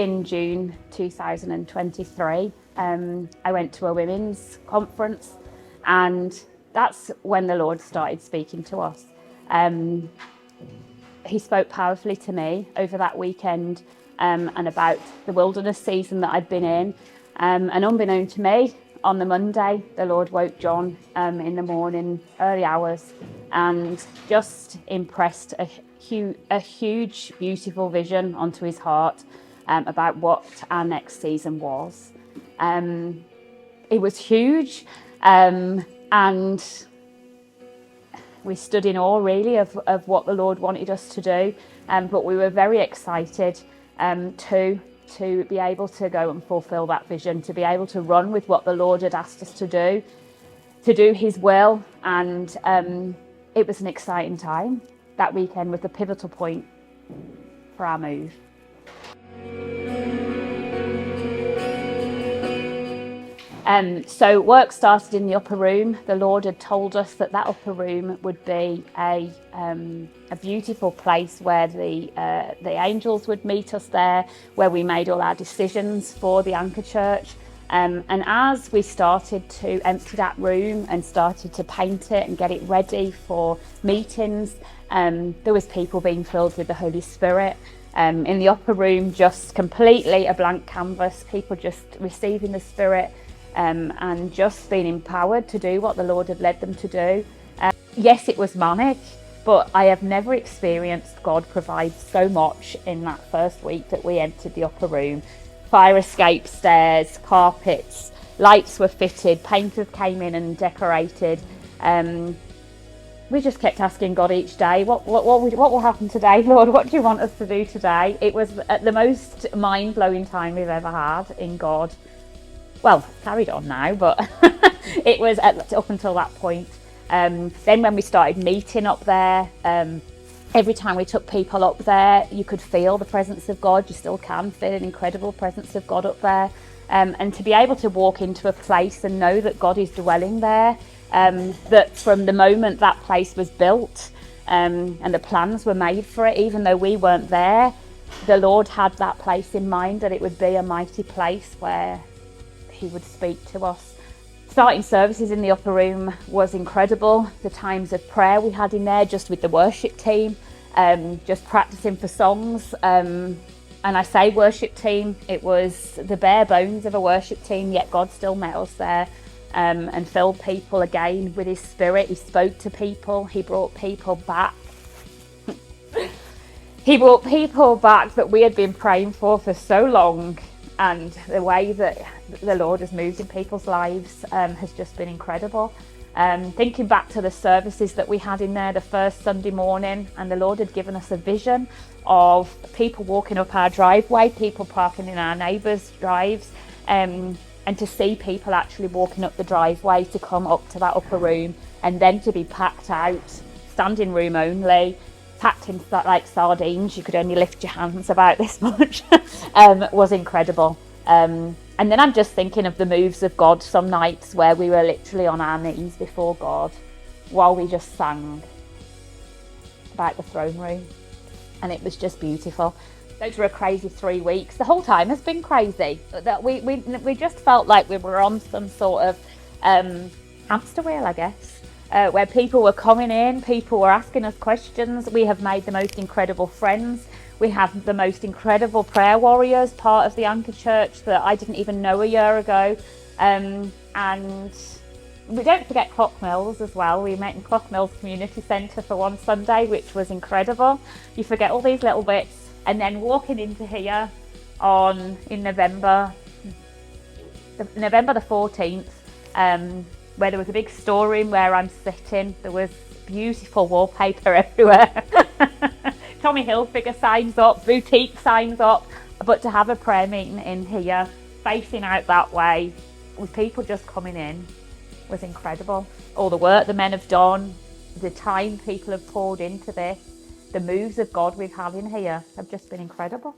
in June 2023, I went to a women's conference, and that's when the Lord started speaking to us. He spoke powerfully to me over that weekend, and about the wilderness season that I'd been in. And unbeknown to me, on the Monday, the Lord woke John in the morning, early hours, and just impressed a huge, beautiful vision onto his heart about what our next season was. It was huge, and we stood in awe really of what the Lord wanted us to do, but we were very excited to be able to go and fulfill that vision, to be able to run with what the Lord had asked us to do his will. And it was an exciting time. That weekend was the pivotal point for our move. So work started in the upper room. The Lord had told us that upper room would be a beautiful place where the angels would meet us there, where we made all our decisions for the Anchor Church. And as we started to empty that room and started to paint it and get it ready for meetings, there was people being filled with the Holy Spirit. In the upper room, just completely a blank canvas, people just receiving the Spirit. And just being empowered to do what the Lord had led them to do. Yes, it was manic, but I have never experienced God provide so much in that first week that we entered the upper room. Fire escape stairs, carpets, lights were fitted, painters came in and decorated. We just kept asking God each day, what will happen today, Lord? What do you want us to do today? It was the most mind-blowing time we've ever had in God. Well, carried on now, but it was up until that point. Then when we started meeting up there, every time we took people up there, you could feel the presence of God. You still can feel an incredible presence of God up there. And to be able to walk into a place and know that God is dwelling there, that from the moment that place was built and the plans were made for it, even though we weren't there, the Lord had that place in mind, that it would be a mighty place where he would speak to us. Starting services in the upper room was incredible. The times of prayer we had in there, just with the worship team, just practicing for songs. And I say worship team, it was the bare bones of a worship team, yet God still met us there and filled people again with his Spirit. He spoke to people, he brought people back. He brought people back that we had been praying for so long. And the way that the Lord has moved in people's lives has just been incredible. Thinking back to the services that we had in there the first Sunday morning, and the Lord had given us a vision of people walking up our driveway, people parking in our neighbours' drives, and to see people actually walking up the driveway to come up to that upper room, and then to be packed out, standing room only, packed in like sardines. You could only lift your hands about this much. Was incredible. And then I'm just thinking of the moves of God some nights where we were literally on our knees before God while we just sang about the throne room, and it was just beautiful. Those were a crazy 3 weeks. The whole time has been crazy. That we just felt like we were on some sort of hamster wheel, I guess. Where people were coming in, people were asking us questions. We have made the most incredible friends. We have the most incredible prayer warriors, part of the Anchor Church that I didn't even know a year ago. And we don't forget Clockmills as well. We met in Clockmills Community Centre for one Sunday, which was incredible. You forget all these little bits. And then walking into here in November the 14th, where there was a big storeroom where I'm sitting. There was beautiful wallpaper everywhere. Tommy Hilfiger signs up, boutique signs up. But to have a prayer meeting in here, facing out that way, with people just coming in, was incredible. All the work the men have done, the time people have poured into this, the moves of God we've had in here have just been incredible.